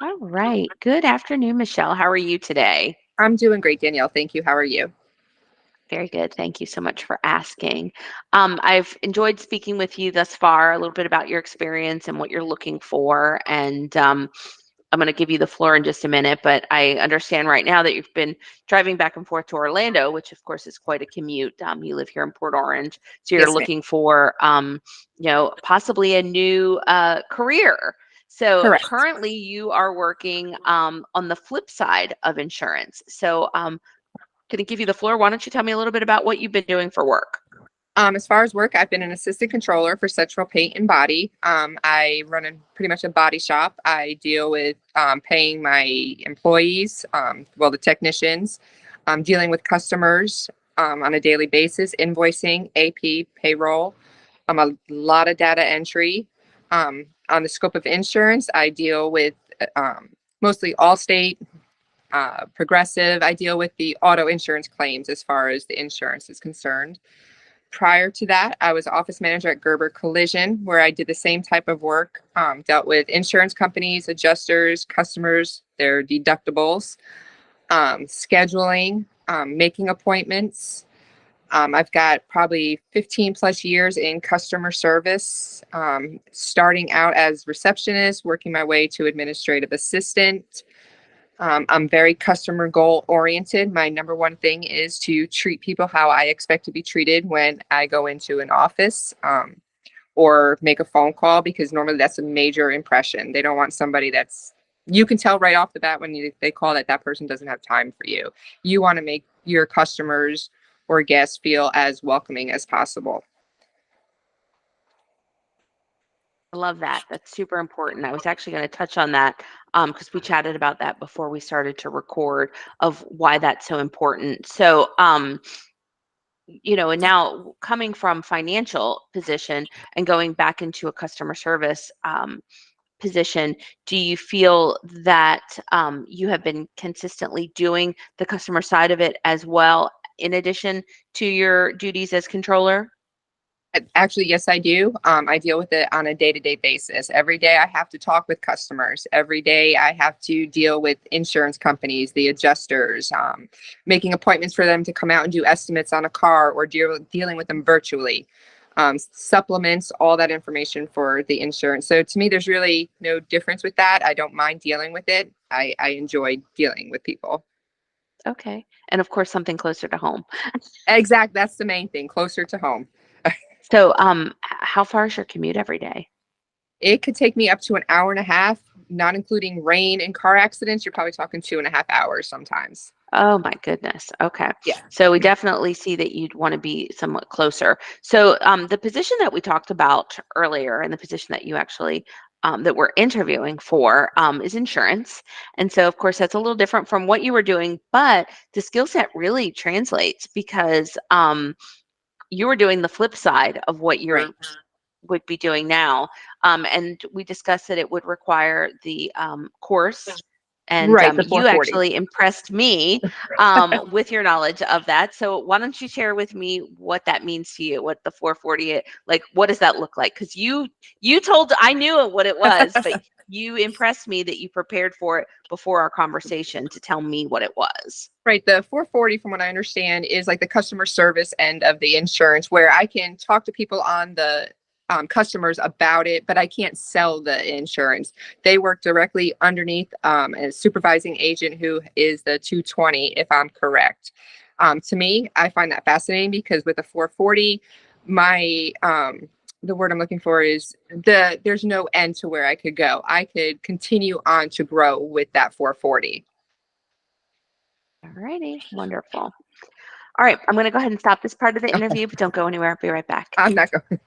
All right. Good afternoon, Michelle. How are you today? I'm doing great, Danielle. Thank you. How are you? Very good. Thank you so much for asking. I've enjoyed speaking with you thus far, a little bit about your experience and what you're looking for. And I'm going to give you the floor in just a minute, but I understand right now that you've been driving back and forth to Orlando, which of course is quite a commute. You live here in Port Orange, so you're Yes, ma'am. looking for, possibly a new career. So Correct. currently, you are working on the flip side of insurance. So, going to give you the floor. Why don't you tell me a little bit about what you've been doing for work? As far as work, I've been an assistant controller for Central Paint and Body. I run pretty much a body shop. I deal with paying my employees, the technicians, dealing with customers on a daily basis, invoicing, AP, payroll, a lot of data entry. On the scope of insurance, I deal with mostly Allstate, Progressive. I deal with the auto insurance claims as far as the insurance is concerned. Prior to that, I was office manager at Gerber Collision, where I did the same type of work, dealt with insurance companies, adjusters, customers, their deductibles, scheduling, making appointments. I've got probably 15 plus years in customer service, starting out as receptionist, working my way to administrative assistant. I'm very customer goal oriented. My number one thing is to treat people how I expect to be treated when I go into an office, or make a phone call, because normally that's a major impression. They don't want somebody you can tell right off the bat when they call that person doesn't have time for you. You want to make your customers or guests feel as welcoming as possible. I love that. That's super important. I was actually going to touch on that because we chatted about that before we started to record of why that's so important. So, and now coming from financial position and going back into a customer service position, do you feel that you have been consistently doing the customer side of it as well, in addition to your duties as controller? Actually, yes, I do. I deal with it on a day-to-day basis. Every day I have to talk with customers. Every day I have to deal with insurance companies, the adjusters, making appointments for them to come out and do estimates on a car, or dealing with them virtually. Supplements, all that information for the insurance. So to me, there's really no difference with that. I don't mind dealing with it. I enjoy dealing with people. Okay. And of course, something closer to home. Exact. That's the main thing, closer to home. So, how far is your commute every day? It could take me up to an hour and a half, not including rain and car accidents. You're probably talking 2.5 hours sometimes. Oh my goodness. Okay. Yeah. So we definitely see that you'd want to be somewhat closer. So the position that we talked about earlier and the position that you actually that we're interviewing for is insurance. And so of course that's a little different from what you were doing, but the skill set really translates because you were doing the flip side of what Right. you're would be doing now. And we discussed that it would require the course. And Right. The you 440. actually impressed me with your knowledge of that. So why don't you share with me what that means to you? What the 440, like, what does that look like? Because you told I knew what it was, but you impressed me that you prepared for it before our conversation to tell me what it was. Right. The 440, from what I understand, is like the customer service end of the insurance, where I can talk to people on the customers about it, but I can't sell the insurance. They work directly underneath a supervising agent who is the 220, if I'm correct. To me, I find that fascinating, because with the 440, my the word I'm looking for is there's no end to where I could go. I could continue on to grow with that 440. All righty, wonderful. All right, I'm going to go ahead and stop this part of the interview, but don't go anywhere. I'll be right back. I'm not going.